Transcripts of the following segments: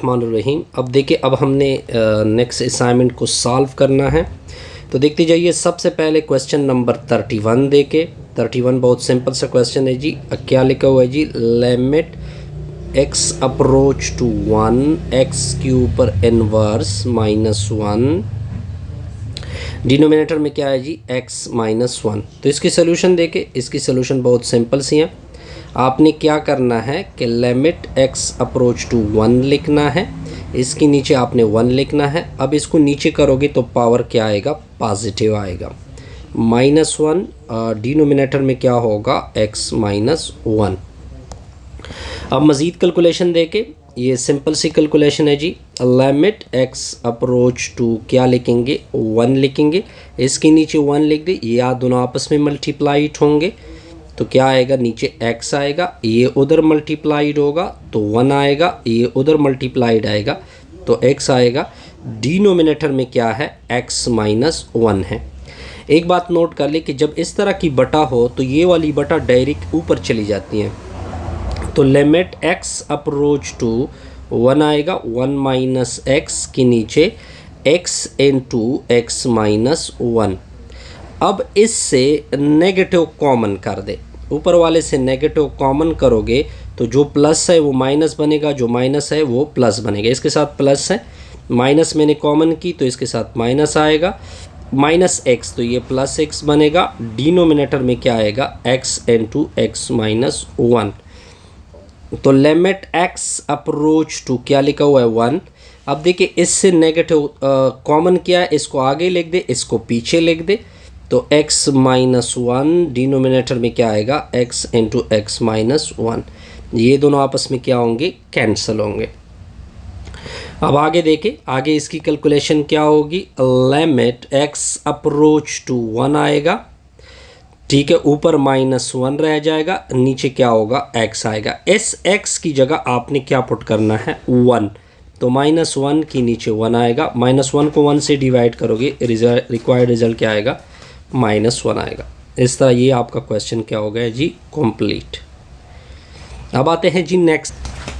बिस्मिल्लाहिर्रहमानिर्रहीम। अब देखिए, अब हमने नेक्स्ट असाइनमेंट को सॉल्व करना है। तो देखते जाइए, सबसे पहले क्वेश्चन नंबर 31 देके 31 बहुत सिंपल सा क्वेश्चन है जी। क्या लिखा हुआ है जी, limit x approach to 1 x cube पर इनवर्स -1, डिनोमिनेटर में क्या है जी x -1। तो इसकी सोल्यूशन देके, इसकी सोल्यूशन बहुत सिंपल सी है। आपने क्या करना है कि लिमिट x अप्रोच टू 1 लिखना है, इसके नीचे आपने 1 लिखना है। अब इसको नीचे करोगे तो पावर क्या आएगा, पॉजिटिव आएगा। -1 डिनोमिनेटर में क्या होगा, x -1। अब मज़ीद कैलकुलेशन देके, ये सिंपल सी कैलकुलेशन है जी। लिमिट x अप्रोच टू क्या लिखेंगे, 1 लिखेंगे, इसके नीचे 1 लिख दे। ये दोनों आपस में मल्टीप्लाइड होंगे तो क्या आएगा, नीचे x आएगा, ये उधर मल्टीप्लाइड होगा तो 1 आएगा, ये उधर मल्टीप्लाइड आएगा तो x आएगा। डिनोमिनेटर में क्या है, x -1 है। एक बात नोट कर ले कि जब इस तरह की बटा हो तो ये वाली बटा डायरेक्ट ऊपर चली जाती है। तो लिमिट x अप्रोच टू 1 आएगा, 1 - x के नीचे x इंटू x -1। अब इससे नेगेटिव कॉमन कर दे, ऊपर वाले से नेगेटिव कॉमन करोगे तो जो प्लस है वो माइनस बनेगा, जो माइनस है वो प्लस बनेगा। इसके साथ प्लस है, माइनस मैंने कॉमन की तो इसके साथ माइनस आएगा, -x तो ये +x बनेगा। डिनोमिनेटर में क्या आएगा, x इंटू x -1। तो लिमिट x अप्रोच टू क्या लिखा हुआ है, 1। अब देखिए, इससे नेगेटिव कॉमन किया है, इसको आगे लिख दे, इसको पीछे लिख दे। तो x -1 डिनोमिनेटर में क्या आएगा, x इंटू x -1। ये दोनों आपस में क्या होंगे, कैंसिल होंगे। अब आगे देखें, आगे इसकी कैलकुलेशन क्या होगी। लिमिट x अप्रोच टू 1 आएगा, ठीक है, ऊपर -1 रह जाएगा, नीचे क्या होगा, x आएगा। इस x की जगह आपने क्या पुट करना है, 1। तो -1 के नीचे 1 आएगा, -1 को 1 से डिवाइड करोगे, रिक्वायर्ड रिजल्ट क्या आएगा, -1 आएगा। इस तरह ये आपका क्वेश्चन क्या हो गया जी, कंप्लीट। अब आते हैं जी नेक्स्ट।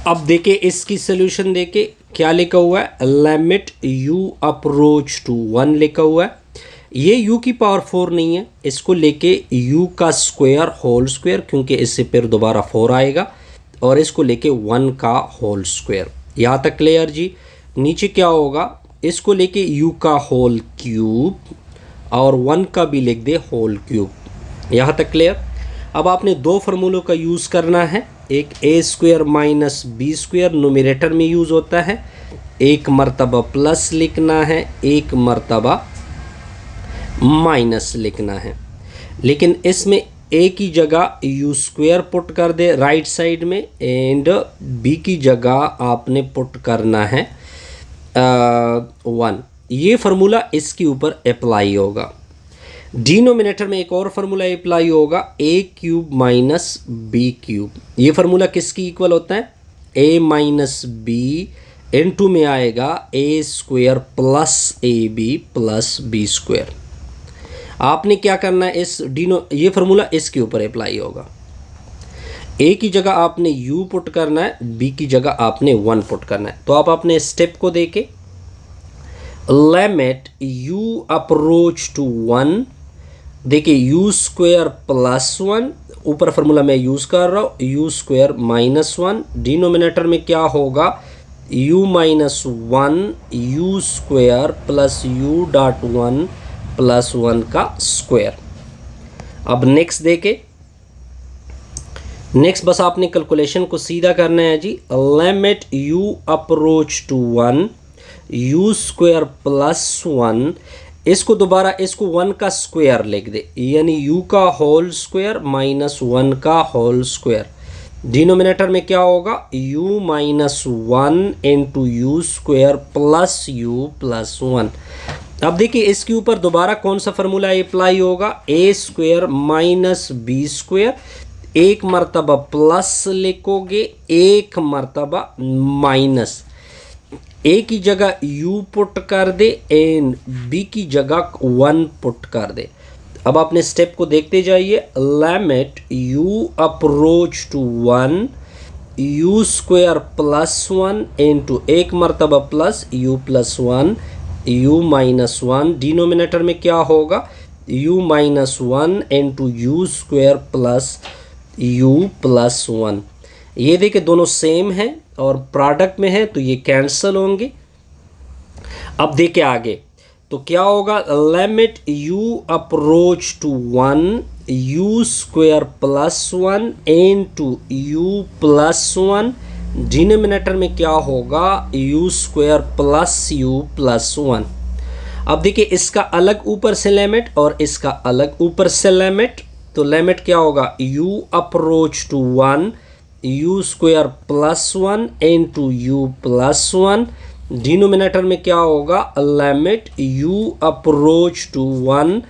अब देखिए, इसकी सोल्यूशन देके क्या लिखा हुआ है, लिमिट u अप्रोच टू 1 लिखा हुआ है। ये u की पावर 4 नहीं है, इसको लेके u का स्क्वायर होल स्क्वायर, क्योंकि इससे फिर दोबारा 4 आएगा, और इसको लेके 1 का होल स्क्वायर। यहाँ तक क्लियर जी। नीचे क्या होगा, इसको लेके u का होल क्यूब और 1 का भी लिख दे होल क्यूब। यहाँ तक क्लियर। अब आपने दो फार्मूलों का यूज़ करना है, एक a² - b² न्यूमरेटर में यूज़ होता है, एक मर्तबा प्लस लिखना है, एक मर्तबा माइनस लिखना है। लेकिन इसमें a की जगह u² पुट कर दे राइट साइड में, एंड b की जगह आपने पुट करना है 1। ये फार्मूला इसके ऊपर अप्लाई होगा। डिनोमिनेटर में एक और फार्मूला अप्लाई होगा, a³ - b³। ये फार्मूला किसकी इक्वल होता है, a - b इंटू में आएगा a² + ab + b²। आपने क्या करना है, ये फार्मूला इसके ऊपर अप्लाई होगा। a की जगह आपने u पुट करना है, b की जगह आपने 1 पुट करना है। तो आप अपने स्टेप को देखें, लिमिट u अप्रोच टू 1, देखिए u² + 1, ऊपर फार्मूला मैं यूज़ कर रहा हूँ, u² -1। डिनोमिनेटर में क्या होगा, u -1 u² + u.1 + 1 का स्क्वायर। अब नेक्स्ट देखे, नेक्स्ट बस आपने कैलकुलेशन को सीधा करना है जी। Limit u approach to 1 u² + 1, इसको दोबारा, इसको 1 का स्क्वायर लिख दे, यानी u का होल स्क्वायर -1 का होल स्क्वायर। डिनोमिनेटर में क्या होगा, u -1 इंटू u² + u + 1। अब देखिए, इसके ऊपर दोबारा कौन सा फार्मूला अप्लाई होगा, a² - b²। एक मर्तबा प्लस लिखोगे, एक मर्तबा माइनस। a की जगह u पुट कर दे, एंड b की जगह 1 पुट कर दे। अब अपने स्टेप को देखते जाइए। Limit u approach to 1 u square plus 1 into एक मरतबा plus u plus 1 u minus 1, denominator में क्या होगा u माइनस 1 into u square plus u plus 1। ये देखिए दोनों सेम है और प्रोडक्ट में है तो ये कैंसिल होंगे। अब देखिए आगे तो क्या होगा, limit u approach to 1 u square plus 1 into u plus 1, denominator में क्या होगा u square plus u plus 1। अब देखिए इसका अलग ऊपर से लिमिट और इसका अलग ऊपर से लिमिट, तो लिमिट क्या होगा u approach to 1 u square plus 1 into u plus 1, denominator में क्या होगा limit u approach to 1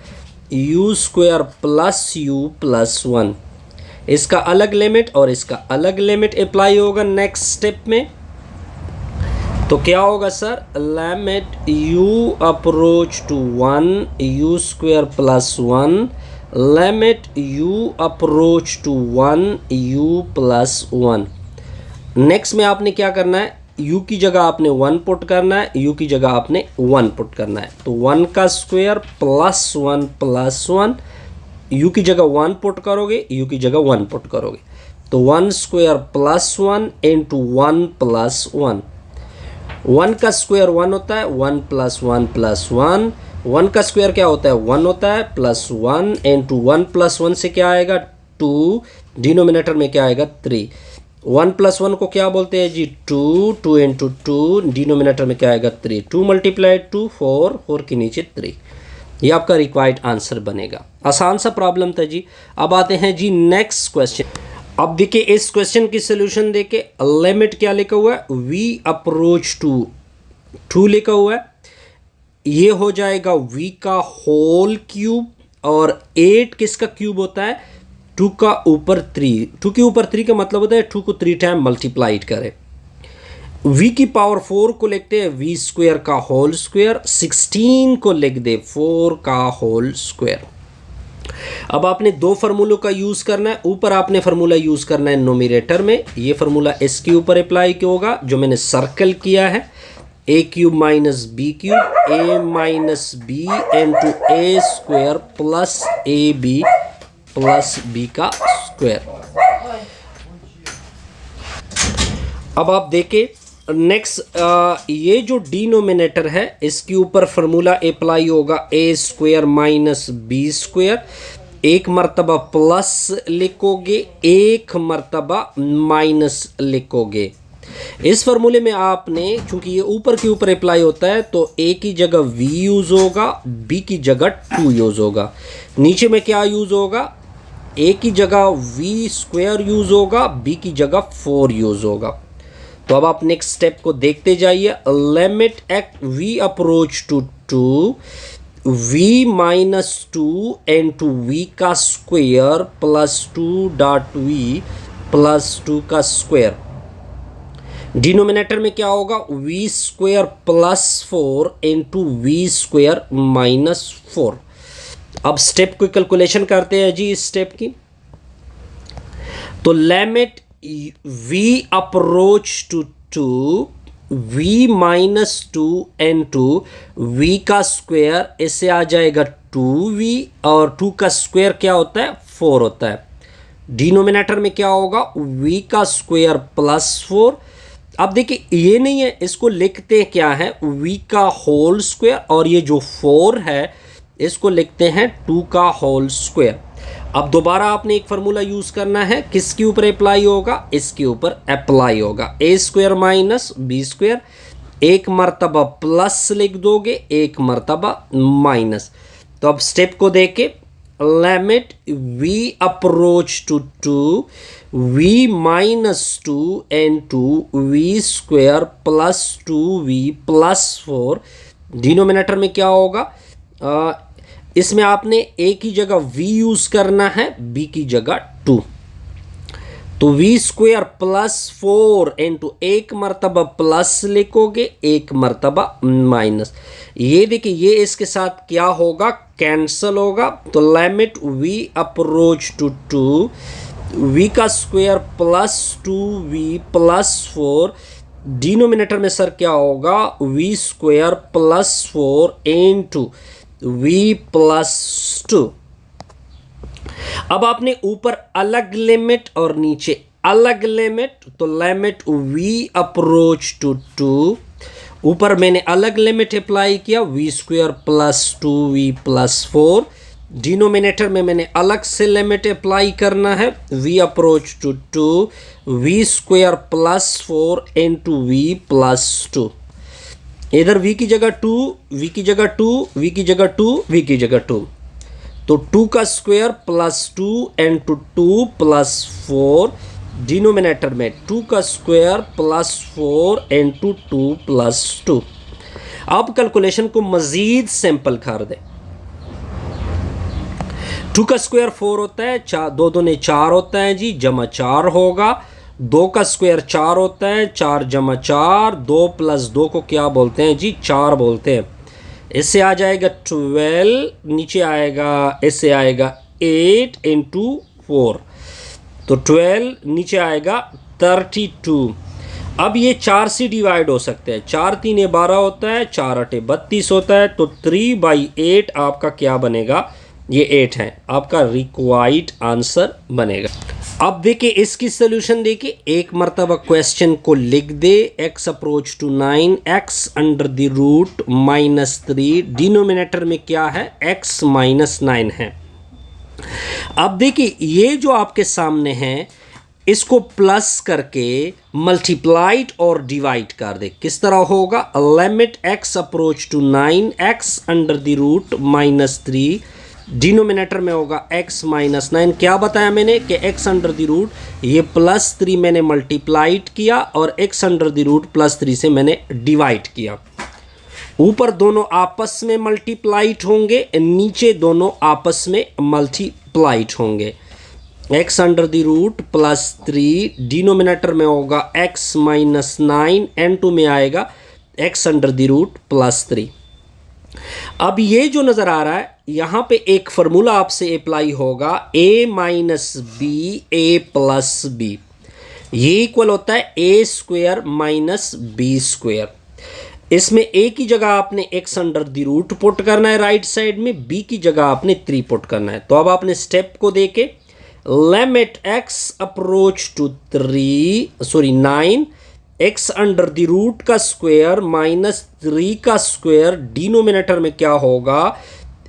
u square plus u plus 1। इसका अलग लिमिट और इसका अलग लिमिट अप्लाई होगा नेक्स्ट स्टेप में। तो क्या होगा sir, limit u approach to 1 u square plus 1 limit u approach to 1 u plus 1। Next में आपने क्या करना है, u की जगह आपने 1 पुट करना है, u की जगह आपने 1 पुट करना है। तो 1 का स्क्वायर प्लस 1 प्लस 1, u की जगह 1 पुट करोगे, u की जगह 1 पुट करोगे तो 1 स्क्वायर प्लस 1 इंटू 1 प्लस 1। 1 का स्क्वायर 1 होता है, 1 प्लस 1 प्लस 1, 1 का स्क्वायर क्या होता है 1 होता है, प्लस 1 इंटू 1 प्लस 1 से क्या आएगा 2, डिनोमिनेटर में क्या आएगा 3। 1 प्लस 1 को क्या बोलते हैं जी 2, 2 इंटू 2, डिनोमिनेटर में क्या आएगा 3, 2 मल्टीप्लाइड 2 4, 4 के नीचे 3। ये आपका रिक्वायर्ड आंसर बनेगा। आसान सा प्रॉब्लम था जी। अब आते हैं जी नेक्स्ट क्वेश्चन। अब देखिए इस क्वेश्चन की सोल्यूशन देके लिमिट क्या लिखा हुआ है v अप्रोच टू 2 लिखा हुआ है, ये हो जाएगा v का होल क्यूब और 8 किसका क्यूब होता है 2 का ऊपर 3, 2 के ऊपर 3 का मतलब होता है 2 को 3 टाइम मल्टीप्लाइड करें। v की पावर 4 को लिखते हैं v स्क्वायर का होल स्क्वायर, 16 को लिख दे 4 का होल स्क्वायर। अब आपने दो फार्मूलों का यूज करना है, ऊपर आपने फार्मूला यूज करना है नोमिनेटर में, ये फार्मूला इसके ऊपर अप्लाई होगा जो मैंने सर्कल किया है, A cube minus B cube A minus B into A square plus A B plus B का स्क्वायर। अब आप देखें नेक्स्ट ये जो डिनोमिनेटर है इसके ऊपर फार्मूला अप्लाई होगा ए स्क्वायर माइनस बी स्क्वायर, एक मर्तबा प्लस लिखोगे एक मर्तबा माइनस लिखोगे। इस फार्मूले में आपने चूंकि ये ऊपर के ऊपर अप्लाई होता है तो ए की जगह v यूज होगा, b की जगह 2 यूज होगा, नीचे में क्या यूज होगा a की जगह v स्क्वायर यूज होगा, b की जगह 4 यूज होगा। तो अब आप नेक्स्ट स्टेप को देखते जाइए, limit v approach to 2 v minus 2 into v का square plus 2 dot v plus 2 का स्क्वायर, डिनोमिनेटर में क्या होगा v square plus 4 into v square minus 4। अब स्टेप को कैलकुलेशन करते हैं जी इस स्टेप की। तो limit v approach to 2 v minus 2 into v का स्क्वायर, इससे आ जाएगा 2v और 2 का स्क्वायर क्या होता है 4 होता है, डिनोमिनेटर में क्या होगा v का स्क्वायर प्लस 4। अब देखिए ये नहीं है, इसको लिखते क्या है v का होल स्क्वायर और ये जो 4 है इसको लिखते हैं 2 का होल स्क्वायर। अब दोबारा आपने एक फार्मूला यूज करना है, किसके ऊपर अप्लाई होगा, इसके ऊपर अप्लाई होगा, ए स्क्वायर माइनस बी स्क्वायर, एक मर्तबा प्लस लिख दोगे एक मर्तबा माइनस। तो अब स्टेप को देखे, limit v approach to 2 v minus 2 into v square plus 2v plus 4, denominator में क्या होगा इसमें आपने a की जगह v यूज करना है, b की जगह 2, तो v स्क्वायर प्लस 4 इंटू एक मर्तबा प्लस लिखोगे एक मर्तबा माइनस। ये देखिए ये इसके साथ क्या होगा कैंसल होगा। तो limit v approach to 2 V का square plus 2v plus 4, denominator में सर क्या होगा, V square plus 4 into V plus 2। अब आपने ऊपर अलग लिमिट और नीचे अलग लिमिट, तो लिमिट v अप्रोच टू 2, ऊपर मैंने अलग लिमिट अप्लाई किया v square plus 2v plus 4, denominator में मैंने अलग से लिमिट अप्लाई करना है v approach to 2 v square plus 4 into v plus 2। इधर v की जगह 2, v की जगह 2, v की जगह 2, v की जगह 2, तो 2 का square plus 2 into 2 plus 4, denominator में 2 का स्क्वायर प्लस 4 इंटू 2 प्लस 2। अब कैलकुलेशन को मजीद सिंपल कर दें। 2 का स्क्वायर 4 होता है, 2 दूने 4 होता है जी, जमा 4 होगा। 2 का स्क्वायर 4 होता है, 4 जमा 4, 2 प्लस 2 को क्या बोलते हैं जी, 4 बोलते हैं। इससे आ जाएगा 12, नीचे आएगा, इससे आएगा 8 इंटू 4, तो 12 नीचे आएगा 32। अब ये 4 से डिवाइड हो सकते हैं, 4 3 12 होता है, 4 8 32 होता है, तो 3/8 आपका क्या बनेगा, ये 8 है, आपका रिक्वायर्ड आंसर बनेगा। अब देखिए इसकी सोल्यूशन देखिए, एक मरतबा क्वेश्चन को लिख दे, x approach to 9, x under the root -3, denominator में क्या है, x -9 है। अब देखिए ये जो आपके सामने है, इसको प्लस करके मल्टीप्लाइड और डिवाइड कर दे, किस तरह होगा, limit x approach to 9, x under the root -3, denominator में होगा x -9। क्या बताया मैंने कि x अंडर द रूट, ये +3 मैंने मल्टीप्लाइड किया और x अंडर द रूट +3 से मैंने डिवाइड किया। ऊपर दोनों आपस में मल्टीप्लाइड होंगे, नीचे दोनों आपस में मल्टीप्लाइड होंगे। x under the root +3, denominator में होगा x -9, n2 में आएगा x अंडर द रूट +3। अब ये जो नज़र आ रहा है, यहाँ पे एक फार्मूला आपसे अप्लाई होगा, a minus b a plus B, ये इक्वल होता है a square minus B square. इसमें a की जगह आपने x अंडर द रूट पुट करना है राइट साइड में, b की जगह आपने 3 पुट करना है। तो अब आपने स्टेप को देके limit x approach to 9, x under the root का स्क्वायर -3 का स्क्वायर, डिनोमिनेटर में क्या होगा,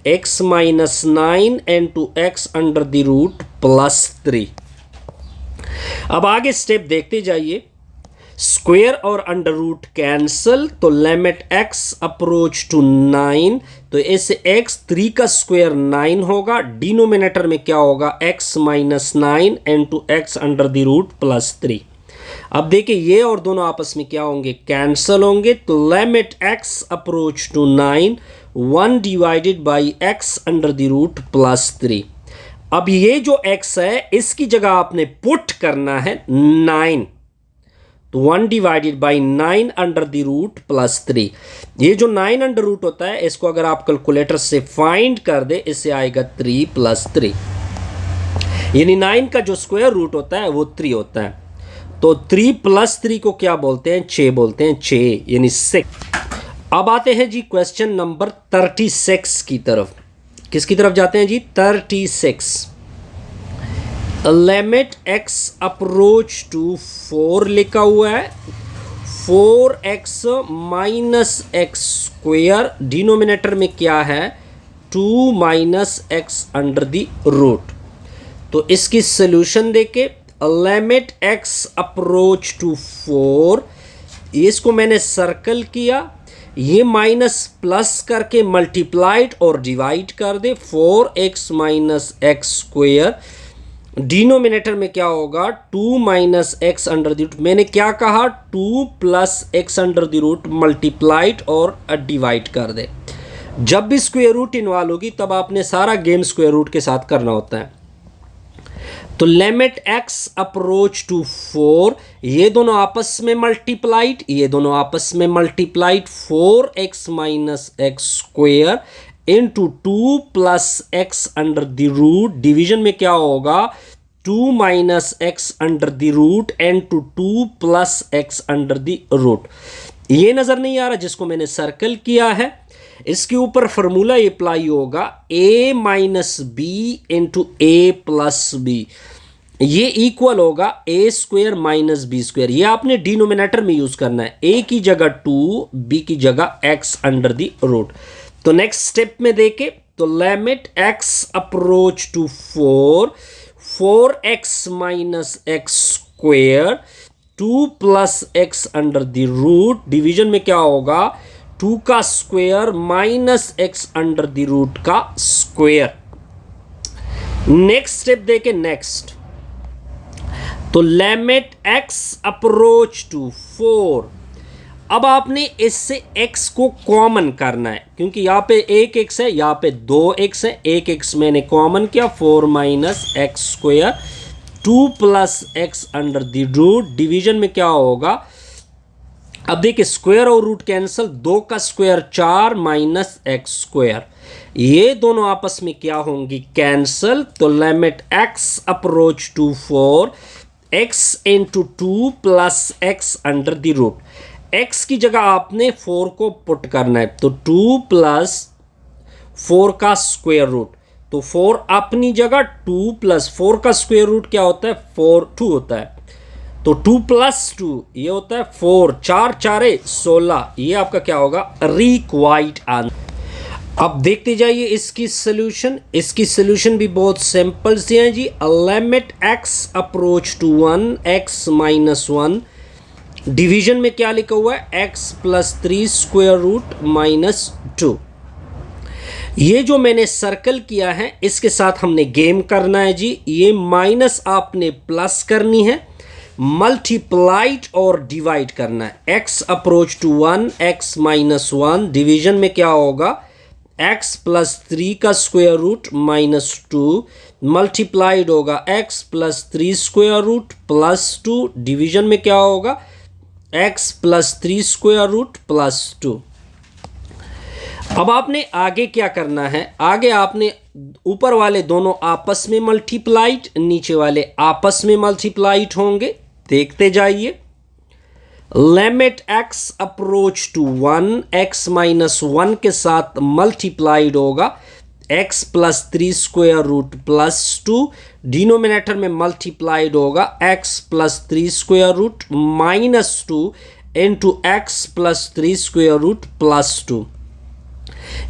x -9 into x under the root +3। अब आगे स्टेप देखते जाइए, स्क्वायर और अंडर रूट कैंसल, तो लिमिट x अप्रोच टू 9, तो इससे x 3 का स्क्वायर 9 होगा, डिनोमिनेटर में क्या होगा, x -9 into x under the root +3। अब देखिए ये और दोनों आपस में क्या होंगे, कैंसल होंगे, तो limit x approach to 9, 1 divided by x under the root +3। अब ये जो x है, इसकी जगह आपने पुट करना है 9, तो 1 divided by 9 under the root +3। ये जो 9 अंडर रूट होता है, इसको अगर आप कैलकुलेटर से फाइंड कर दे, इससे आएगा 3 + 3, यानी 9 का जो स्क्वायर रूट होता है वो 3 होता है। तो 3 + 3 को क्या बोलते हैं, 6 बोलते हैं, 6 यानी 6। अब आते हैं जी क्वेश्चन नंबर 36 की तरफ। किसकी तरफ जाते हैं जी, 36। लिमिट x अप्रोच टू 4 लिखा हुआ है, 4x - x स्क्वायर, डिनोमिनेटर में क्या है, 2 - x अंडर द रूट। तो इसकी सोल्यूशन देके लिमिट x अप्रोच टू 4, इसको मैंने सर्कल किया, ये माइनस प्लस करके मल्टीप्लाइड और डिवाइड कर दे, 4x - x स्क्वायर, डिनोमिनेटर में क्या होगा, 2 - x अंडर द रूट। मैंने क्या कहा, 2 + x under the root multiplied और डिवाइड कर दे। जब भी स्क्वायर रूट इन्वॉल्व होगी तब आपने सारा गेम स्क्वायर रूट के साथ करना होता है। तो लिमिट x अप्रोच टू 4, ये दोनों आपस में मल्टीप्लाइड, ये दोनों आपस में multiplied, 4x - x square into 2 + x under the root, division में क्या होगा, 2 minus x under the root into 2 plus x under the root. ये नज़र नहीं आ रहा जिसको मैंने सर्कल किया है, इसके ऊपर फॉर्मूला अप्लाई होगा a minus B into A plus B. ये इक्वल होगा a square minus b square. ये आपने डिनोमिनेटर में यूज करना है, a की जगह 2, b की जगह x अंडर द रूट। तो नेक्स्ट स्टेप में देखे तो limit x approach to 4x minus x square 2 plus x under the root. Division में क्या होगा 2 का square minus x under the root का स्क्वेयर। नेक्स्ट स्टेप देखे नेक्स्ट, तो लिमिट x अप्रोच टू 4। अब आपने इससे x को कॉमन करना है, क्योंकि यहाँ पे एक x है, यहाँ पे 2x है। एक x मैंने कॉमन किया 4 minus x square 2 plus x under the root. Division में क्या होगा, अब देखिए स्क्वायर और रूट कैंसिल, 2 का स्क्वायर 4 माइनस एक्स स्क्वायर, ये दोनों आपस में क्या होंगी कैंसिल। तो limit x approach to 4 x into 2 plus x under the root. x की जगह आपने 4 को पुट करना है, तो 2 प्लस 4 का स्क्वायर रूट। तो 4 अपनी जगह, 2 प्लस 4 का स्क्वायर रूट क्या होता है 2 होता है। तो 2 प्लस 2 ये होता है 4, 4 4 16। ये आपका क्या होगा रिक्वायर्ड आंसर। अब देखते जाइए इसकी सोल्यूशन। इसकी सोल्यूशन भी बहुत सिंपल सी है जी। Limit x approach to 1 x minus 1। Division में क्या लिखा हुआ है x plus 3 square root minus 2। ये जो मैंने सर्कल किया है इसके साथ हमने गेम करना है जी। ये माइनस आपने प्लस करनी है, मल्टीप्लाइड और डिवाइड करना है। x approach to 1 x minus 1। Division में क्या होगा x प्लस 3 का स्क्वायर रूट माइनस 2 मल्टीप्लाइड होगा x plus 3 square root plus 2। Division में क्या होगा x plus 3 square root plus 2। अब आपने आगे क्या करना है, आगे आपने ऊपर वाले दोनों आपस में मल्टीप्लाइड, नीचे वाले आपस में मल्टीप्लाइड होंगे। देखते जाइए। Limit x approach to 1 x minus 1 के साथ मल्टीप्लाइड होगा x plus 3 square root plus 2। Denominator में मल्टीप्लाइड होगा x plus 3 square root minus 2 into x plus 3 square root plus 2।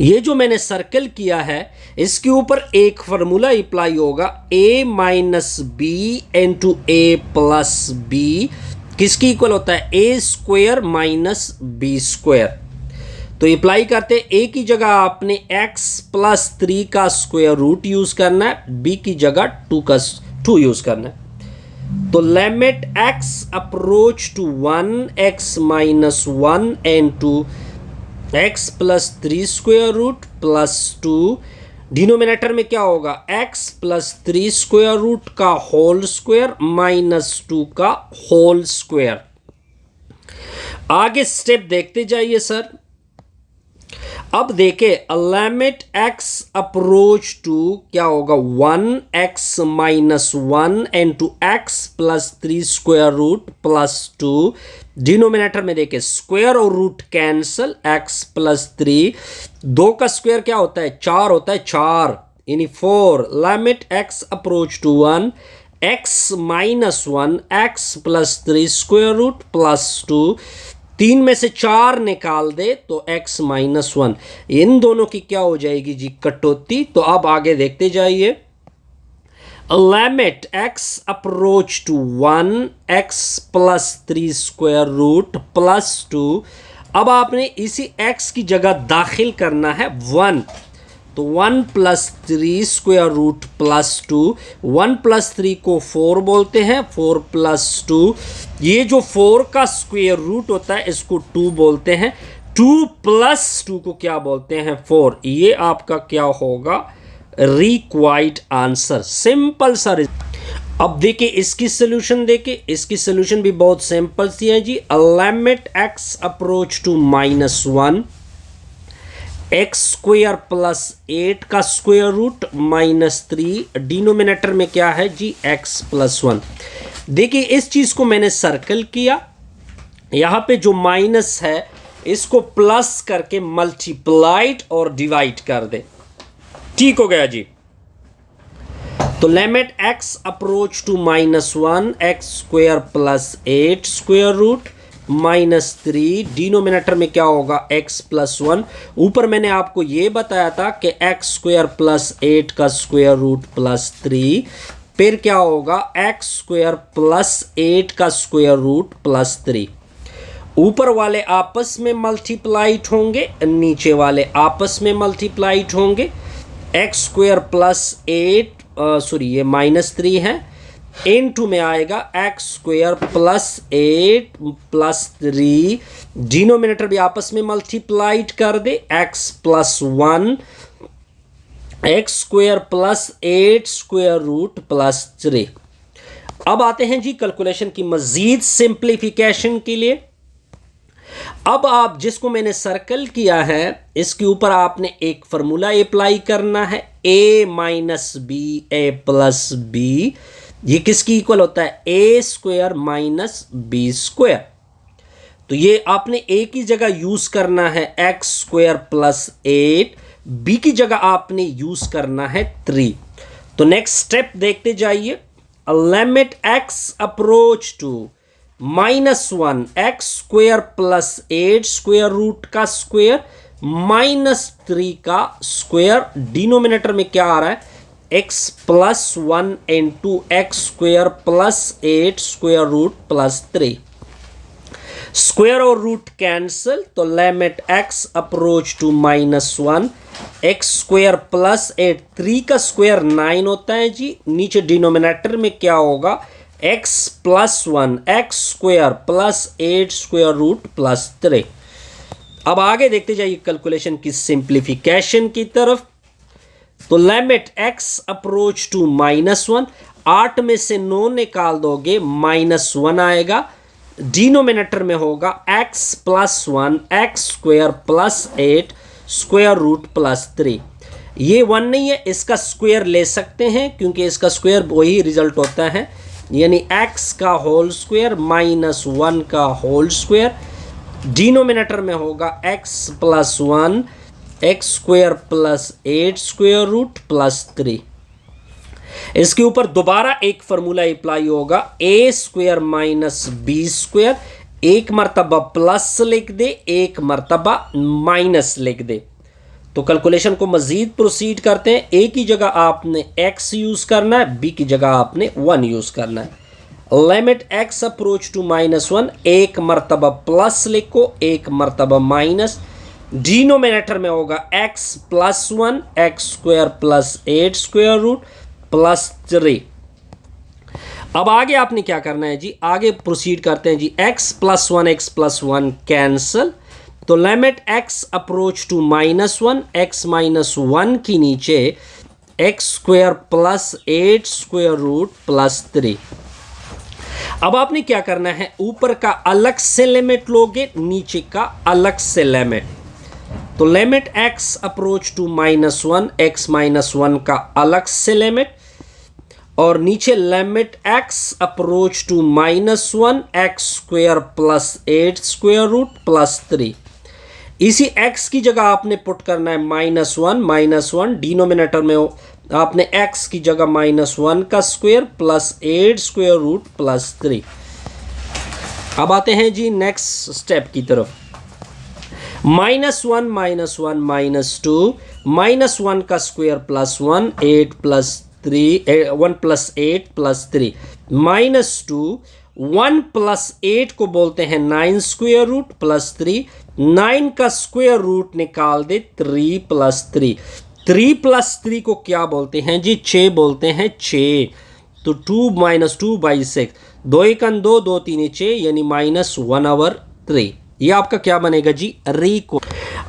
ये जो मैंने सर्कल किया है इसके ऊपर एक फार्मूला अप्लाई होगा a minus B into A plus b. किसकी इक्वल होता है a square minus B square. तो अप्लाई करते a की जगह आपने x प्लस 3 का स्क्वायर रूट यूज करना है, b की जगह 2 यूज करना है। तो limit x approach to 1 x minus 1 into x plus 3 square root plus 2। Denominator में क्या होगा x प्लस 3 स्क्वायर रूट का होल स्क्वायर माइनस 2 का होल स्क्वायर। आगे स्टेप देखते जाइए सर। अब देखे लिमिट x अप्रोच टू क्या होगा 1x minus 1 into x plus 3 square root plus 2। Denominator में देखे स्क्वायर और रूट कैंसिल, x प्लस 3, 2 का स्क्वायर क्या होता है 4 होता है, 4 यानी 4। Limit x approach to 1 x minus 1 x plus 3 square root plus 2। 3 में से 4 निकाल दे तो x माइनस 1। इन दोनों की क्या हो जाएगी जी कटौती। तो अब आगे देखते जाइए। Limit x approach to 1 x plus 3 square root plus 2। अब आपने इसी x की जगह दाखिल करना है 1, तो 1 plus 3 square root plus 2। 1 plus 3 को 4 बोलते हैं, 4 प्लस 2। ये जो 4 का स्क्वायर रूट होता है इसको 2 बोलते हैं। 2 प्लस 2 को क्या बोलते हैं 4। ये आपका क्या होगा रिक्वायर्ड आंसर। सिंपल सा। अब देखिए इसकी सोल्यूशन, देखिए इसकी सोल्यूशन भी बहुत सिंपल सी है जी। Limit x approach to -1 x square plus 8 का स्क्वायर रूट -3, डिनोमिनेटर में क्या है जी एक्स प्लस 1। देखिए इस चीज को मैंने सर्कल किया, यहां पे जो माइनस है इसको प्लस करके मल्टीप्लाइड और डिवाइड कर दे, ठीक हो गया जी। तो limit x approach to -1 x square plus 8 square root -3, denominator में क्या होगा x प्लस 1। ऊपर मैंने आपको ये बताया था कि एक्स स्क्वायर प्लस 8 का स्क्वायर रूट प्लस 3, फिर क्या होगा एक्स स्क्वायर प्लस 8 का स्क्वायर रूट प्लस 3। ऊपर वाले आपस में मल्टीप्लाइड होंगे, नीचे वाले आपस में मल्टीप्लाइड होंगे। एक्स स्क्वायर प्लस 8 ये -3 है, इनटू में आएगा X square plus 8 plus 3, denominator भी आपस में मल्टीप्लाइड कर दे, X plus 1 x square plus 8 square root plus 3। अब आते हैं जी कैलकुलेशन की मजीद सिंप्लीफिकेशन के लिए। अब आप जिसको मैंने सर्कल किया है इसके ऊपर आपने एक फार्मूला अप्लाई करना है, a minus b a plus B, ये किसकी इक्वल होता है a square minus B square. तो ये आपने a की जगह यूज करना है एक्स स्क्वायर प्लस 8, b की जगह आपने यूज करना है 3। तो नेक्स्ट स्टेप देखते जाइए। Limit x approach to -1 x square plus 8 square root का स्क्वायर -3 का स्क्वायर, डिनोमिनेटर में क्या आ रहा है x plus 1 into x square plus 8 square root plus 3। Square और रूट कैंसिल, तो limit x approach to -1 x square plus 8, 3 का square 9 होता है जी। नीचे डिनोमिनेटर में क्या होगा x plus 1 x square plus 8 square root plus 3। अब आगे देखते जाइए कैलकुलेशन की सिंप्लीफिकेशन की तरफ। तो लिमिट x अप्रोच टू -1, 8 में से 9 निकाल दोगे -1 आएगा, डिनोमिनेटर में होगा x plus 1 x square plus 8 square root plus 3। ये 1 नहीं है, इसका स्क्वायर ले सकते हैं क्योंकि इसका स्क्वायर वही रिजल्ट होता है, यानी x का होल स्क्वायर -1 का होल स्क्वायर, डिनोमिनेटर में होगा x plus 1 x square plus 8 square root plus 3। इसके ऊपर दोबारा एक फार्मूला अप्लाई होगा, a square minus B square, एक मर्तबा प्लस लिख दे एक मर्तबा माइनस लिख दे। तो कैलकुलेशन को मजीद प्रोसीड करते हैं। a की जगह आपने x यूज करना है, b की जगह आपने 1 यूज करना है। लिमिट x अप्रोच टू -1, एक मर्तबा प्लस लिखो एक मर्तबा माइनस, डिनोमिनेटर में होगा x plus 1 x square plus 8 square root plus 3। अब आगे आपने क्या करना है जी, आगे प्रोसीड करते हैं जी। x प्लस 1 कैंसल, तो limit x approach to -1 x -1 की नीचे x square plus 8 square root plus 3। अब आपने क्या करना है, ऊपर का अलग से लिमिट लोगे, नीचे का अलग से लिमिट। तो limit x approach to -1 x -1 का अलग से लिमिट, और नीचे limit x approach to -1 x square plus 8 square root plus 3। इसी x की जगह आपने पुट करना है -1, डिनोमिनेटर में हो आपने x की जगह -1 का square plus 8 square root plus 3। अब आते हैं जी नेक्स्ट स्टेप की तरफ। -1 -2 -1 का square plus 1 8 plus 3 1 plus 8 plus 3 -2 1 plus 8 को बोलते हैं 9 स्क्वायर रूट प्लस 3, 9 का स्क्वायर रूट निकाल दे 3 प्लस 3, 3 प्लस 3 को क्या बोलते हैं जी 6 बोलते हैं 6। तो 2 - 2/6, 2 1 2 2 3 6 यानी -1/3। ये आपका क्या बनेगा जी रीको।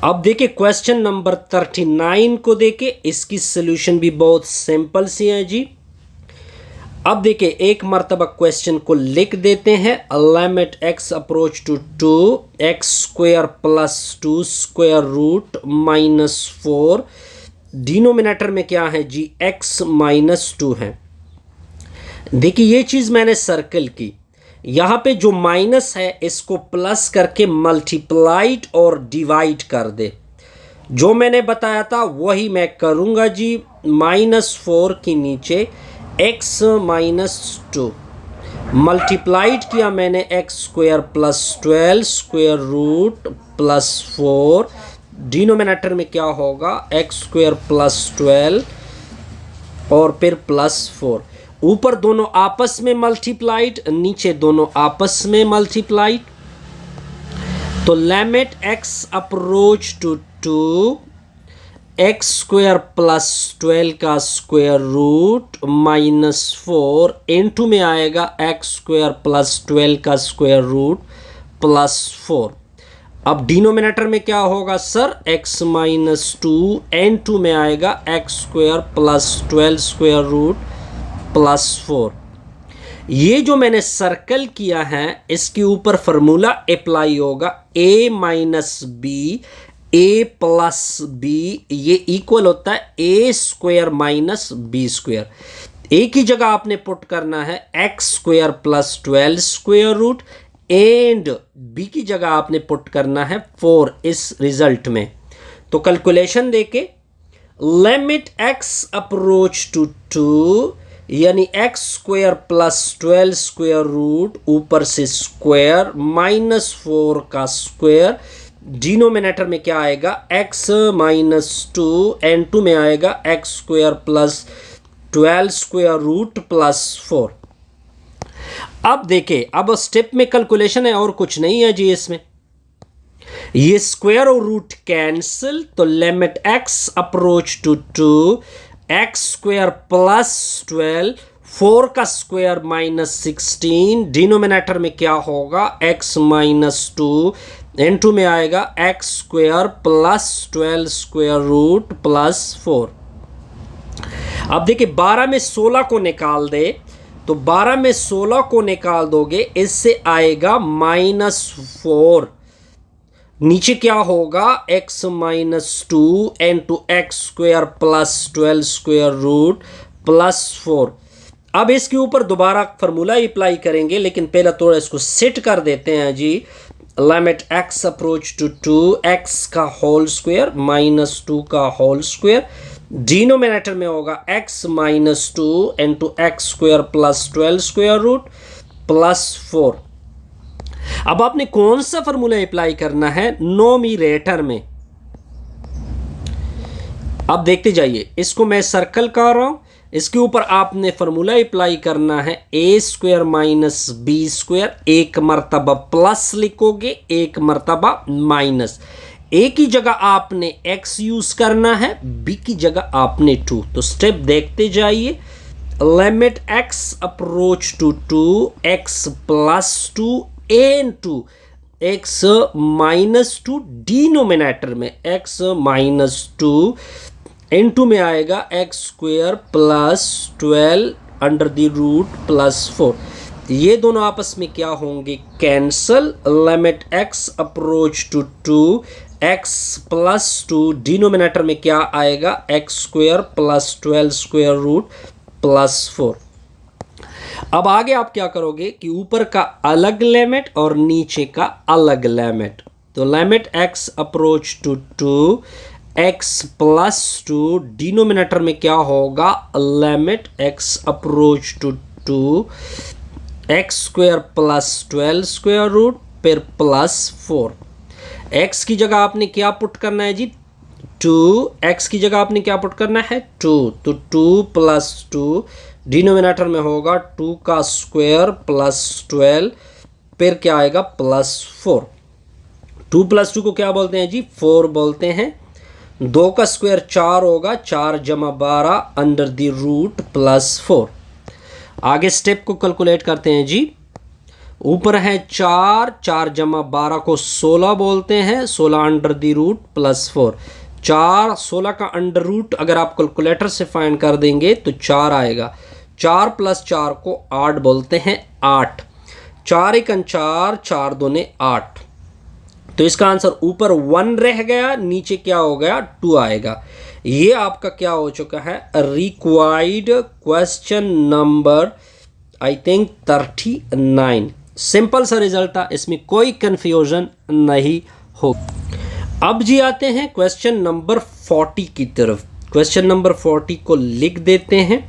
अब देखिए क्वेश्चन नंबर 39 को देखे, इसकी सोल्यूशन भी बहुत सिंपल सी है जी। अब देखिए एक मर्तबा क्वेश्चन को लिख देते हैं। Limit x approach to 2x square plus 2 square root minus 4, denominator में क्या है जी, x माइनस 2 है। देखिए ये चीज़ मैंने सर्कल की, यहाँ पे जो माइनस है इसको प्लस करके मल्टीप्लाइड और डिवाइड कर दे। जो मैंने बताया था वही मैं करूँगा जी। -4 के नीचे x माइनस 2 मल्टीप्लाइड किया मैंने x square plus 12 square root plus 4, denominator में क्या होगा, x स्क्वायर प्लस 12 और फिर प्लस 4। ऊपर दोनों आपस में मल्टीप्लाइड, नीचे दोनों आपस में मल्टीप्लाइड। तो limit x approach to 2x square plus 12 का स्क्वायर रूट माइनस 4 इनटू में आएगा x स्क्वायर प्लस 12 का स्क्वायर रूट प्लस 4। अब डिनोमिनेटर में क्या होगा सर, x माइनस 2 इनटू में आएगा x square plus 12 square root plus 4। ये जो मैंने सर्कल किया है इसके ऊपर फार्मूला अप्लाई होगा, a minus b a plus B, ये इक्वल होता है a square minus B square. a की जगह आपने पुट करना है x square plus 12 square root and b की जगह आपने पुट करना है 4 इस रिजल्ट में। तो कैलकुलेशन देके लिमिट x अप्रोच टू 2 यानी x square plus 12 square root ऊपर से स्क्वायर माइनस 4 का स्क्वायर, डिनोमिनेटर में क्या आएगा, x माइनस 2 एंड 2 में आएगा x square plus 12 square root plus 4। अब देखिए अब स्टेप में कैलकुलेशन है और कुछ नहीं है जी इसमें। ये स्क्वायर और रूट कैंसिल, तो limit x approach to 2x square plus 12 4 का स्क्वायर माइनस 16, डिनोमिनेटर में क्या होगा x माइनस 2 इनटू में आएगा x square plus 12 square root plus 4। अब देखिए 12 में 16 को निकाल दे, तो 12 में 16 को निकाल दोगे इससे आएगा -4। नीचे क्या होगा x minus 2 into x square plus 12 square root plus 4। अब इसके ऊपर दोबारा फार्मूला अप्लाई करेंगे, लेकिन पहले थोड़ा इसको सेट कर देते हैं जी। Limit x approach to 2x का होल स्क्वायर माइनस 2 का होल स्क्वायर, डिनोमिनेटर में होगा x minus 2 into x square plus 12 square root plus 4। अब आपने कौन सा फार्मूला अप्लाई करना है, नोमिनेटर में। अब देखते जाइए, इसको मैं सर्कल कर रहा हूं, इसके ऊपर आपने फार्मूला अप्लाई करना है a square minus B square, एक मर्तबा प्लस लिखोगे एक मर्तबा माइनस। a की जगह आपने x यूज करना है, b की जगह आपने 2। तो स्टेप देखते जाइए। Limit x approach to 2x plus 2 into x minus 2, denominator में x माइनस 2 इनटू में आएगा x square plus 12 under the root plus 4। ये दोनों आपस में क्या होंगे, cancel. Limit x approach to 2x plus 2, denominator में क्या आएगा x square plus 12 square root plus 4। अब आगे आप क्या करोगे कि ऊपर का अलग लिमिट और नीचे का अलग लिमिट। तो limit x approach to 2x plus 2, denominator में क्या होगा, limit x approach to 2x square plus 12 square root फिर प्लस 4। x की जगह आपने क्या पुट करना है जी, 2। x की जगह आपने क्या पुट करना है, 2। तो 2 प्लस 2, डिनोमिनेटर में होगा 2 का स्क्वायर प्लस 12 फिर क्या आएगा प्लस 4। 2 प्लस 2 को क्या बोलते हैं जी, 4 बोलते हैं। 2 का स्क्वायर 4 होगा, 4 जमा 12 अंडर द रूट प्लस 4। आगे स्टेप को कैलकुलेट करते हैं जी। ऊपर है 4, 4 जमा 12 को 16 बोलते हैं, 16 अंडर द रूट प्लस 4। 4 16 का अंडर रूट अगर आप कैलकुलेटर से फाइंड कर देंगे तो 4 आएगा। 4 + 4 को 8 बोलते हैं, 8। 4 × 1 4, 4 दूने 8। तो इसका आंसर ऊपर 1 रह गया, नीचे क्या हो गया, 2 आएगा। ये आपका क्या हो चुका है, required question number I think 39। Simple सा रिजल्ट था, इसमें कोई कंफ्यूजन नहीं हो। अब जी आते हैं क्वेश्चन नंबर 40 की तरफ। क्वेश्चन नंबर 40 को लिख देते हैं।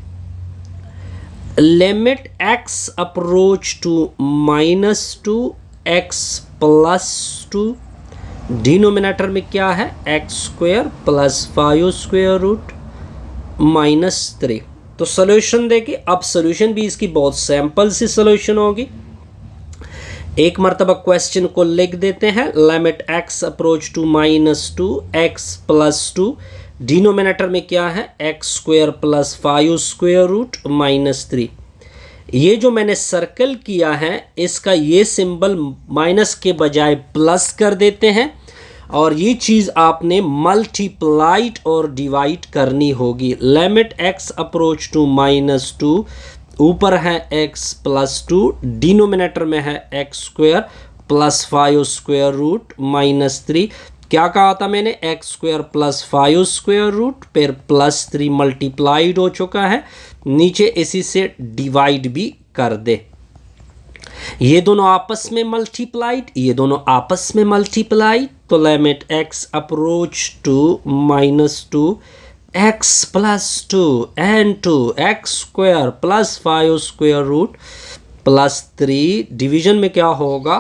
Limit x approach to -2 x + 2, denominator में क्या है, x² + 5² -3। तो सोल्यूशन देखिए, अब सोल्यूशन भी इसकी बहुत सिंपल सी सोल्यूशन होगी। एक मरतबा क्वेश्चन को लिख देते हैं। Limit x approach to -2 x + 2, denominator में क्या है, x² + 5² -3। ये जो मैंने सर्कल किया है, इसका ये सिंबल माइनस के बजाय प्लस कर देते हैं, और ये चीज़ आपने मल्टीप्लाइड और डिवाइड करनी होगी। लिमिट x अप्रोच टू -2, ऊपर है x + 2, डिनोमिनेटर में है x² + 5² -3। क्या कहा था मैंने, x² + 5² फिर +3 मल्टीप्लाइड हो चुका है, नीचे इसी से डिवाइड भी कर दे। ये दोनों आपस में मल्टीप्लाइड, ये दोनों आपस में मल्टीप्लाइड, तो limit x approach to -2 x + 2 and 2 x² + 5² +3, division में क्या होगा,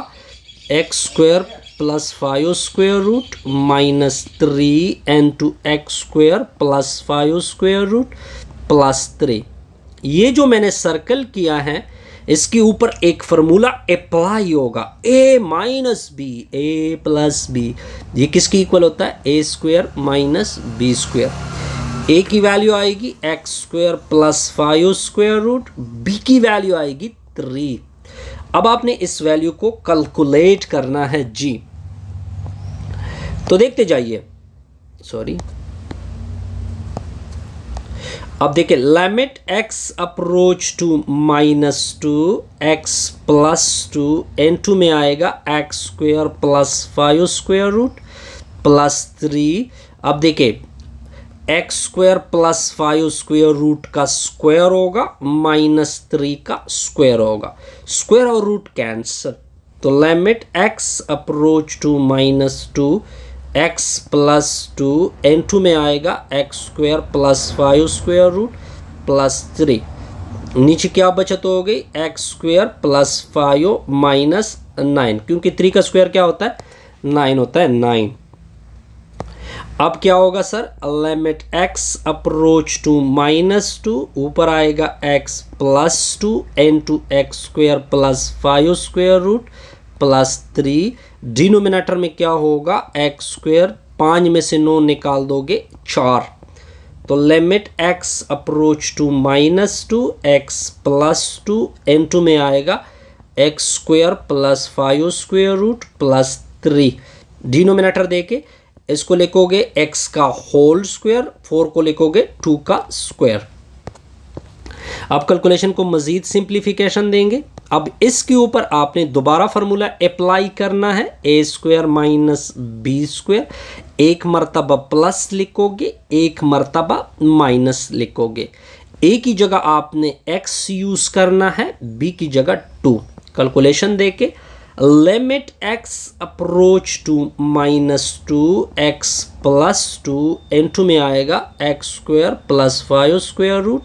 x² + 5² -3 and 2 x² + 5² +3। ये जो मैंने सर्कल किया है, इसके ऊपर एक फार्मूला अप्लाई होगा, a - b, a + b। ये किसकी इक्वल होता है, a² - b²। a की वैल्यू आएगी x² + 5², b की वैल्यू आएगी 3। अब आपने इस वैल्यू को कैलकुलेट करना है जी। तो देखते जाइए, अब देखिए, limit x approach to -2 x + 2, n2 में आएगा x² + 5² +3। अब देखिए, x² + 5² का स्क्वायर होगा, -3 का स्क्वायर होगा, स्क्वायर और रूट कैंसल। तो limit x approach to -2 x + 2, n2 में आएगा x² + 5² +3। नीचे क्या बचत हो गई, x² + 5 -9, क्योंकि 3 का स्क्वायर क्या होता है, 9 होता है, 9। अब क्या होगा sir, limit x approach to -2, ऊपर आएगा x + 2 n2 x² + 5² +3, डिनोमिनेटर में क्या होगा, x², 5 में से 9 निकाल दोगे 4। तो limit x approach to -2 x + 2, n2 में आएगा x² + 5² +3। डिनोमिनेटर देके इसको लिखोगे x का होल स्क्वायर, 4 को लिखोगे 2 का स्क्वायर। अब कैलकुलेशन को मज़ीद सिंप्लीफिकेशन देंगे। अब इसके ऊपर आपने दोबारा फार्मूला अप्लाई करना है, a² - b²। एक मरतबा प्लस लिखोगे, एक मरतबा माइनस लिखोगे। a की जगह आपने x यूज़ करना है, b की जगह 2। कैलकुलेशन देके limit x approach to -2 x + 2, n2 में आएगा x² + 5²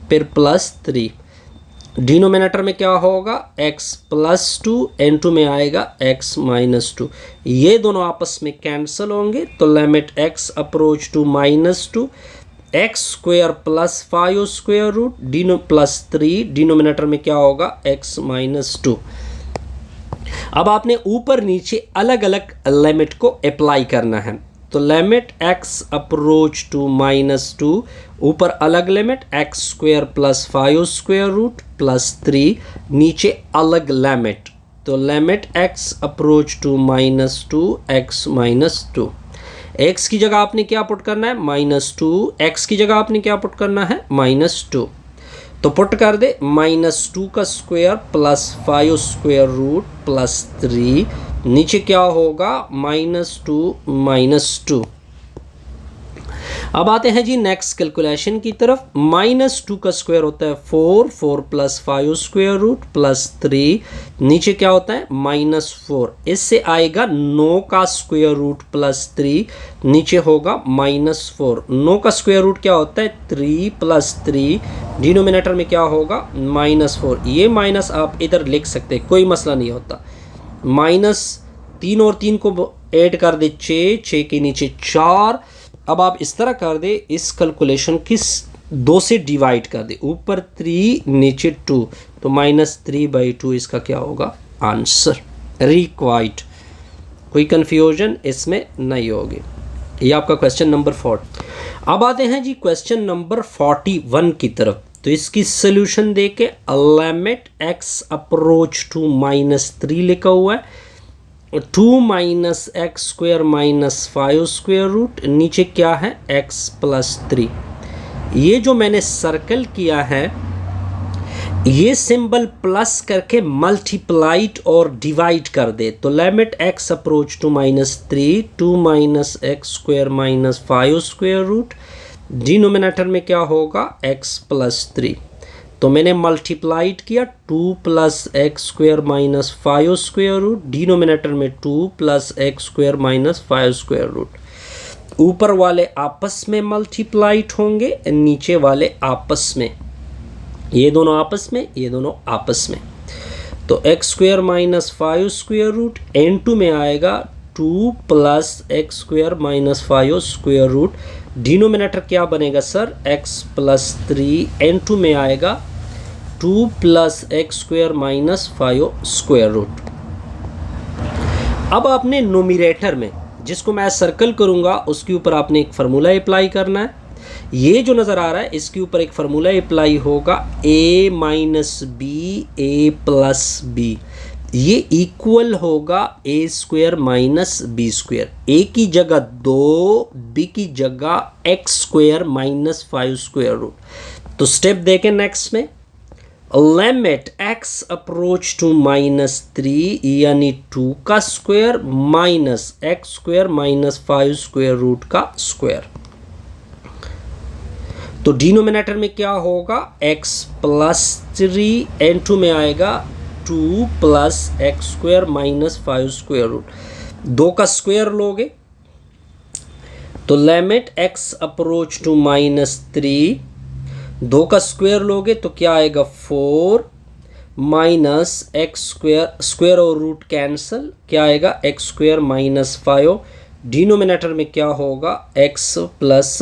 फिर +3। डिनोमिनेटर में क्या होगा, x + 2, n2 में आएगा x - 2। ये दोनों आपस में कैंसिल होंगे, तो limit x approach to -2 x² + 5² +3, denominator में क्या होगा, x - 2। अब आपने ऊपर नीचे अलग अलग लिमिट को अप्लाई करना है। तो लिमिट x अप्रोच टू -2, ऊपर अलग लिमिट x² + 5² +3, नीचे अलग लिमिट। तो limit x approach to -2 x - 2। x की जगह आपने क्या पुट करना है, -2, x की जगह आपने क्या पुट करना है, -2। तो पुट कर दे -2 का square plus 5 square root plus 3, नीचे क्या होगा -2 -2। अब आते हैं जी नेक्स्ट कैलकुलेशन की तरफ। -2 का स्क्वायर होता है 4, 4 प्लस 5 स्क्वायर रूट प्लस 3, नीचे क्या होता है -4। इससे आएगा 9 का स्क्वायर रूट प्लस 3, नीचे होगा -4। 9 का स्क्वायर रूट क्या होता है 3 प्लस 3, डिनोमिनेटर में क्या होगा -4। ये माइनस आप इधर लिख सकते हैं, कोई मसला नहीं होता। -3 और 3 को ऐड कर दे 6, 6 के नीचे 4। अब आप इस तरह कर दे, इस कैलकुलेशन किस 2 से डिवाइड कर दे, ऊपर 3 नीचे 2, तो -3/2 इसका क्या होगा आंसर रिक्वायर्ड। कोई कंफ्यूजन इसमें नहीं होगी। ये आपका क्वेश्चन नंबर 4। अब आते हैं जी क्वेश्चन नंबर 41 की तरफ। तो इसकी सोल्यूशन देके लिमिट x अप्रोच टू -3 लिखा हुआ है, 2 - x स्क्वायर -5 स्क्वायर रूट, नीचे क्या है x प्लस 3। ये जो मैंने सर्कल किया है ये सिंबल प्लस करके मल्टीप्लाइड और डिवाइड कर दे, तो limit x approach to -3, 2 - x square -5 square root, denominator में क्या होगा x प्लस 3। तो मैंने मल्टीप्लाइड किया 2 + x square -5 square root, denominator में 2 + x स्क्वायर -5 स्क्वायर रूट। ऊपर वाले आपस में मल्टीप्लाइड होंगे, नीचे वाले आपस में, ये दोनों आपस में, ये दोनों आपस में। तो x square -5 square root n2 में आएगा 2 + x square -5 square root, denominator क्या बनेगा सर x प्लस 3, n2 में आएगा 2 + x स्क्वायर -5 स्क्वायर रूट। अब आपने नोमिनेटर में, जिसको मैं सर्कल करूंगा उसके ऊपर आपने एक फार्मूला अप्लाई करना है। ये जो नज़र आ रहा है इसके ऊपर एक फार्मूला अप्लाई होगा a - b a + b, ये इक्वल होगा a square -b square. a की जगह 2, b की जगह x स्क्वायर -5 स्क्वायर रूट। तो स्टेप देखें नेक्स्ट में, लिमिट x अप्रोच टू -3 यानी 2 का square minus x square -5 square root का स्क्वायर। तो डिनोमिनेटर में क्या होगा x प्लस 3, n2 में आएगा 2 + x स्क्वायर -5 स्क्वायर रूट। 2 का स्क्वायर लोगे तो लिमिट x अप्रोच टू -3, 2 का स्क्वायर लोगे तो क्या आएगा 4 - x स्क्वायर, स्क्वायर और रूट कैंसिल, क्या आएगा x स्क्वायर -5। डिनोमिनेटर में क्या होगा x plus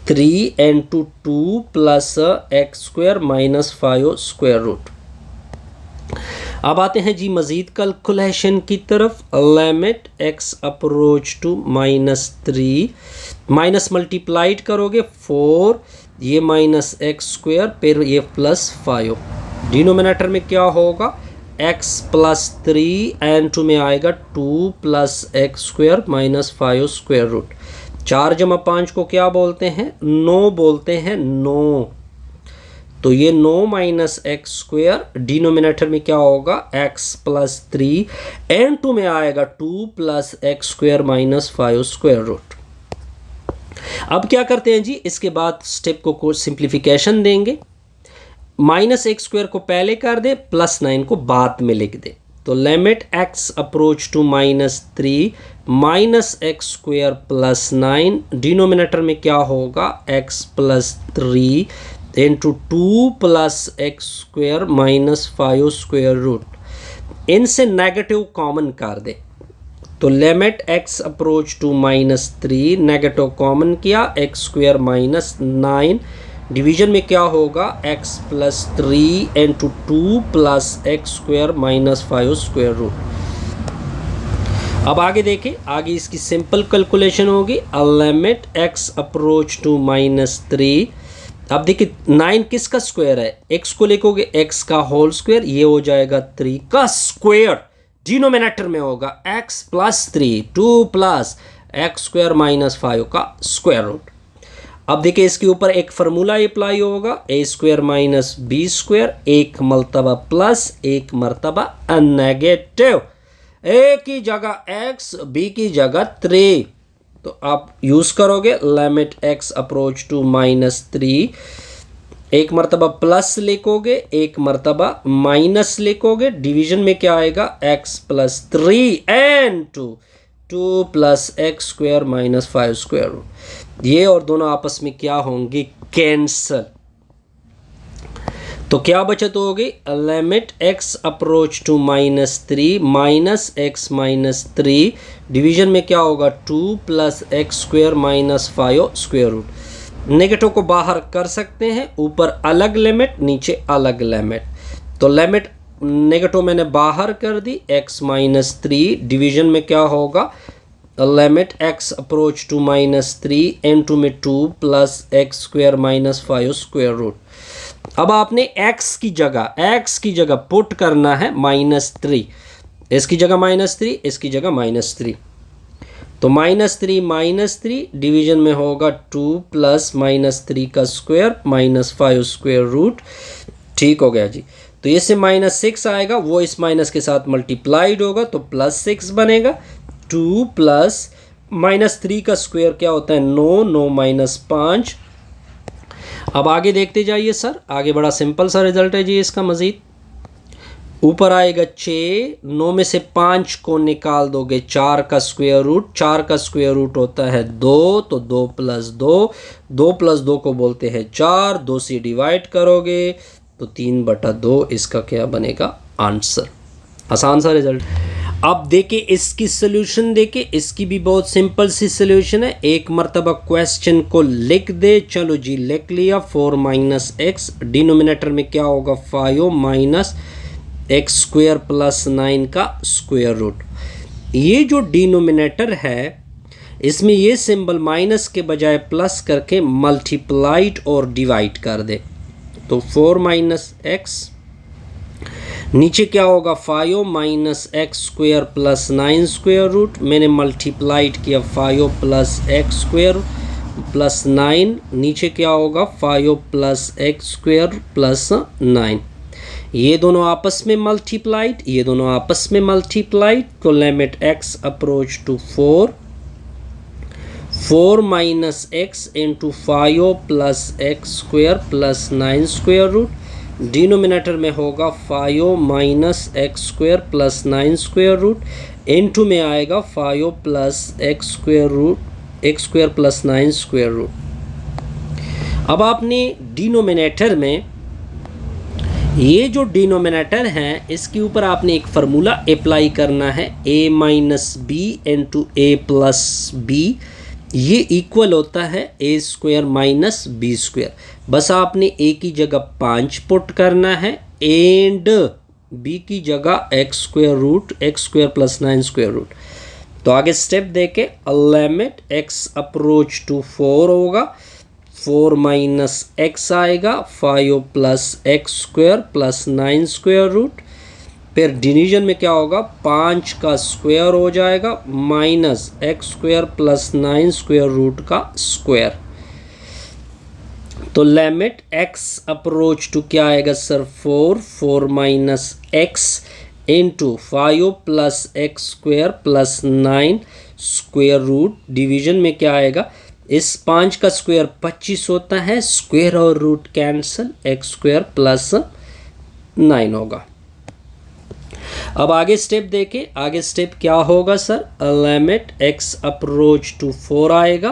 3 × 2 + x square -5 square root. अब आते हैं जी मज़ीद कैलकुलेशन की तरफ। Limit x approach to -3, minus multiplied करोगे 4, ये -x स्क्वायर, फिर ये +5, डिनोमिनेटर में क्या होगा x प्लस 3, n2 में आएगा 2 + x स्क्वायर -5 स्क्वायर रूट। 4 × 5 को क्या बोलते हैं 9 बोलते हैं 9। तो ये 9 - x स्क्वायर, डिनोमिनेटर में क्या होगा x प्लस 3, n2 में आएगा 2 + x स्क्वायर -5 स्क्वायर रूट। अब क्या करते हैं जी, इसके बाद स्टेप को सिंप्लीफिकेशन देंगे। -x स्क्वायर को पहले कर दे, +9 को बाद में लिख दे। तो limit x approach to -3 -x square +9, denominator में क्या होगा x plus 3 × 2 + x square -5 square root. इनसे नेगेटिव कॉमन कर दे, तो limit x approach to -3, negative common किया x स्क्वायर -9, डिवीजन में क्या होगा x plus 3 × 2 + x square -5 square root. अब आगे देखें, आगे इसकी सिंपल कैलकुलेशन होगी। लिमिट x अप्रोच टू -3, अब देखिए 9 किसका स्क्वायर है, x को लिखोगे x का होल स्क्वायर, ये हो जाएगा 3 का स्क्वायर, डिनोमिनेटर में होगा x प्लस 3, 2 + x स्क्वायर -5 का स्क्वायर रूट। अब देखिए इसके ऊपर एक फार्मूला अप्लाई होगा, ए स्क्वायर माइनस बी स्क्वायर, एक मर्तबा प्लस एक मर्तबा नेगेटिव, ए की जगह एक्स बी की जगह 3, तो आप यूज करोगे लिमिट एक्स अप्रोच टू -3, एक मर्तबा प्लस लिखोगे एक मर्तबा माइनस लिखोगे, डिवीजन में क्या आएगा x plus 3 and 2 plus x square minus 5 square root, ये और दोनों आपस में क्या होंगे, कैंसल। तो क्या बचत होगी, limit x approach to -3 minus x minus 3, division में क्या होगा 2 plus x square minus 5 square root. Negative को बाहर कर सकते हैं, ऊपर अलग लिमिट नीचे अलग लिमिट, तो लिमिट नेगेटिव मैंने बाहर कर दी x माइनस 3, डिवीजन में क्या होगा limit x approach to -3 into में 2 plus x square minus 5 square root. अब आपने x की जगह पुट करना है -3, इसकी जगह -3, इसकी जगह -3, तो -3 डिवीजन में होगा 2 प्लस -3 का स्क्वायर माइनस 5 स्क्वायर रूट, ठीक हो गया जी। तो इससे -6 आएगा, वो इस माइनस के साथ मल्टीप्लाइड होगा तो +6 बनेगा, 2 प्लस -3 का स्क्वायर क्या होता है 9, 9 - 5। अब आगे देखते जाइए सर, आगे बड़ा सिंपल सा रिजल्ट है जी इसका। मजीद ऊपर आएगा 6, 9 में से 5 को निकाल दोगे 4 का स्क्वायर रूट, 4 का स्क्वायर रूट होता है 2, तो 2 प्लस 2 को बोलते हैं 4, 2 से डिवाइड करोगे तो 3/2, इसका क्या बनेगा आंसर। आसान सा रिजल्ट। अब देखिए इसकी सोल्यूशन, देखिए इसकी भी बहुत सिंपल सी सोल्यूशन है, एक मर्तबा क्वेश्चन को लिख दे। चलो जी लिख लिया, 4 माइनस एक्स, डिनोमिनेटर में क्या होगा 5 माइनस एक्स स्क्वायर प्लस 9 का स्क्वायर रूट। ये जो डिनोमिनेटर है इसमें ये सिंबल माइनस के बजाय प्लस करके मल्टीप्लाइड और डिवाइड कर दे, तो 4 माइनस एक्स, नीचे क्या होगा 5 minus x square plus 9 square root, मैंने मल्टीप्लाइड किया 5 प्लस एक्स स्क्वायर प्लस 9, नीचे क्या होगा 5 प्लस एक्स स्क्वायर प्लस 9, ये दोनों आपस में मल्टीप्लाइड, ये दोनों आपस में मल्टीप्लाइड, तो limit x approach to 4 minus x into 5 plus x square plus 9 square root, denominator में होगा 5 minus x square plus 9 square root, into में आएगा 5 plus x square root x square plus 9 square root. अब आपने denominator में ये जो denominator है इसके ऊपर आपने एक फार्मूला अप्लाई करना है, a minus B into A plus B, ये इक्वल होता है a square minus B square. बस आपने a की जगह 5 पुट करना है एंड b की जगह x square plus 9 square root. तो आगे स्टेप देके लिमिट x अप्रोच टू 4 होगा, 4 माइनस एक्स आएगा, 5 plus x square plus 9 square root, फिर डिवीजन में क्या होगा 5 का स्क्वायर हो जाएगा minus x square plus 9 square root का स्क्वायर। तो लिमिट x अप्रोच टू क्या आएगा sir 4 minus x into 5 plus x square plus 9 square root, division में क्या आएगा, इस 5 का स्क्वायर 25 होता है, स्क्वायर और root cancel, x square plus 9 होगा। अब आगे स्टेप देखें, आगे स्टेप क्या होगा sir, limit x approach to 4 आएगा,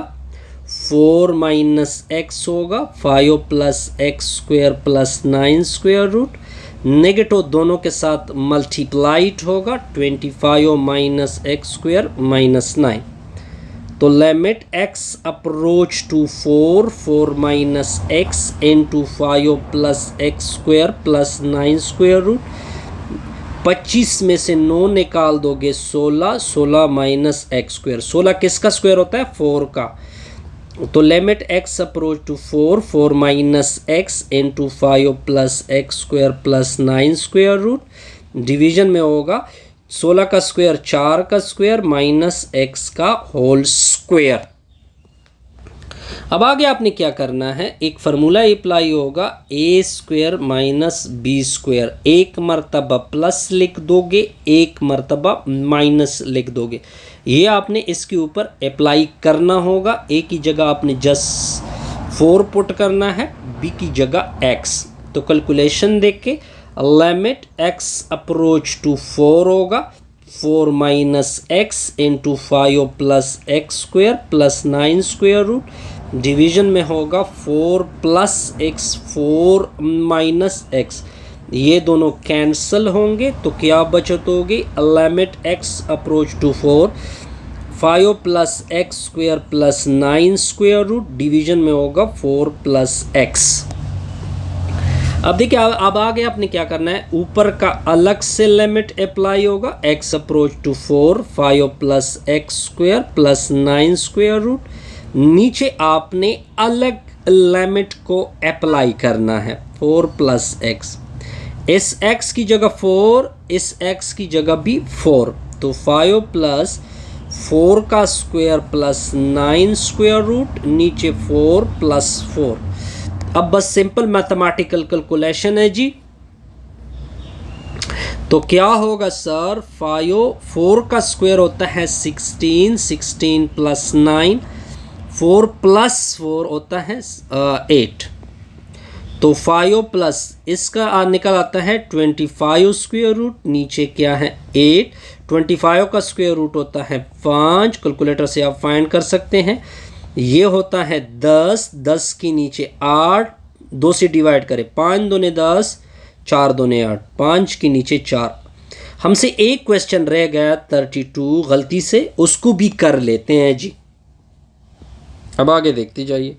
4 माइनस एक्स होगा, 5 plus x square plus 9 square root, negative दोनों के साथ मल्टीप्लाइड होगा, 25 माइनस एक्स स्क्वायर माइनस 9, तो limit x approach to 4 minus x into 5 plus x square plus 9 square root, 25 में से 9 निकाल दोगे 16 माइनस एक्स स्क्वायर, 16 किसका स्क्वायर होता है 4 का, तो limit x approach to 4 minus x into 5 plus x square plus 9 square root, division में होगा 16 का स्क्वायर 4 का स्क्वायर माइनस एक्स का होल स्क्वायर। अब आगे आपने क्या करना है, एक फार्मूला अप्लाई होगा ए स्क्वायर माइनस बी स्क्वायर, एक मरतबा प्लस लिख दोगे, एक मरतबा माइनस लिख दोगे। ये आपने इसके ऊपर अप्लाई करना होगा। ए की जगह आपने जस्ट 4 पुट करना है, बी की जगह x। तो कैलकुलेशन देख के लिमिट x अप्रोच टू 4 होगा 4 minus x into 5 plus x square plus 9 square root, division में होगा 4 प्लस एक्स 4 माइनस एक्स, ये दोनों कैंसिल होंगे तो क्या बचत होगी, limit x approach to 4 5 plus x square plus 9 square root, division में होगा 4 प्लस एक्स। अब देखिए अब आगे आपने क्या करना है, ऊपर का अलग से लिमिट अप्लाई होगा x approach to 4 5 plus x square plus 9 square root, नीचे आपने अलग लिमिट को अप्लाई करना है 4 प्लस एक्स, इस x की जगह 4, इस x की जगह भी 4, तो 5 प्लस 4 का स्क्वायर प्लस 9 स्क्वायर रूट, नीचे 4 प्लस 4। अब बस सिंपल मैथमेटिकल कैलकुलेशन है जी। तो क्या होगा सर, 4 का स्क्वायर होता है 16, 16 प्लस 9, 4 प्लस 4 होता है 8, तो 5 प्लस इसका निकल आता है 25 स्क्वायर रूट, नीचे क्या है 8, 25 का स्क्वायर रूट होता है 5, कैलकुलेटर से आप फाइंड कर सकते हैं। ये होता है 10, 10 की नीचे 8, 2 से डिवाइड करें, 5 दूने 10, 4 दूने 8, 5 की नीचे 4। हमसे एक क्वेश्चन रह गया 32 गलती से, उसको भी कर लेते हैं जी। अब आगे देखते जाइए।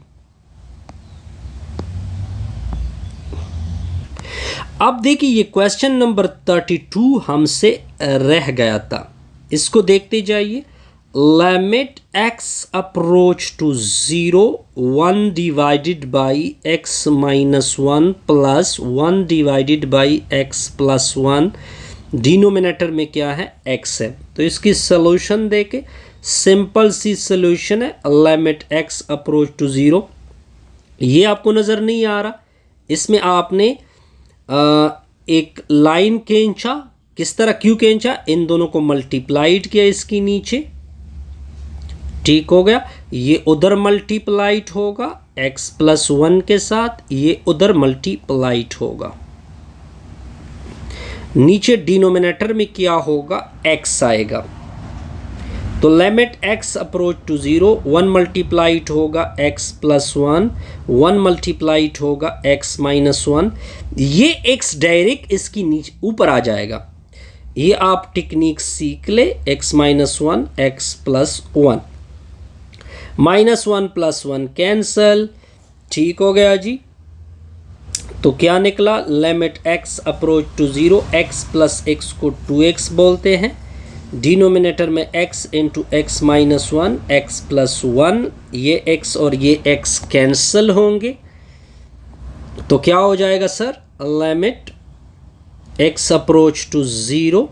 अब देखिए ये क्वेश्चन नंबर 32 हमसे रह गया था, इसको देखते जाइए। Limit x approach to 0 1 divided by x minus 1 plus 1 divided by x plus 1, denominator में क्या है x है, तो इसकी सॉल्यूशन देके सिंपल सी सॉल्यूशन है लिमिट x अप्रोच टू 0। ये आपको नज़र नहीं आ रहा, इसमें आपने एक लाइन खींचा, किस तरह क्यों खींचा, इन दोनों को मल्टीप्लाइड किया इसकी नीचे, ठीक हो गया। ये उधर मल्टीप्लाइड होगा x प्लस 1 के साथ, ये उधर मल्टीप्लाइड होगा, नीचे डिनोमिनेटर में क्या होगा x आएगा। तो limit x approach to 0 1 multiplied होगा x प्लस 1, 1 मल्टीप्लाइड होगा x माइनस 1, ये x डायरेक्ट इसकी नीचे ऊपर आ जाएगा। ये आप टेक्निक सीख ले, x minus 1 x plus 1, minus 1 plus 1 cancel, ठीक हो गया जी। तो क्या निकला, limit x approach to 0 x plus x को 2x बोलते हैं, डिनोमिनेटर में x into x minus 1 x plus 1, ये x और ये x कैंसल होंगे, तो क्या हो जाएगा sir, limit x approach to 0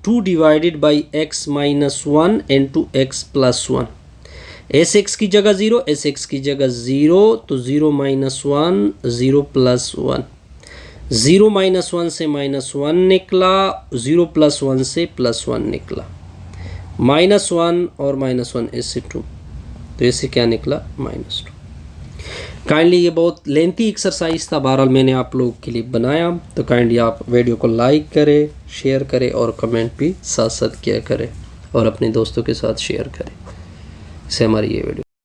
2 divided by x minus 1 into x plus 1, एस एक्स की जगह 0, एस एक्स की जगह 0, तो 0 माइनस 1 0 प्लस 1, 0 माइनस 1 से माइनस 1 निकला, 0 प्लस 1 से प्लस 1 निकला, माइनस 1 और माइनस 1 इससे 2, तो इससे क्या निकला -2। काइंडली ये बहुत लेंथी एक्सरसाइज था, बहरहाल मैंने आप लोगों के लिए बनाया, तो काइंडली आप वीडियो को लाइक करें, शेयर करें और कमेंट भी साथ साथ किया करें और अपने दोस्तों के साथ शेयर करें। इससे हमारी ये वीडियो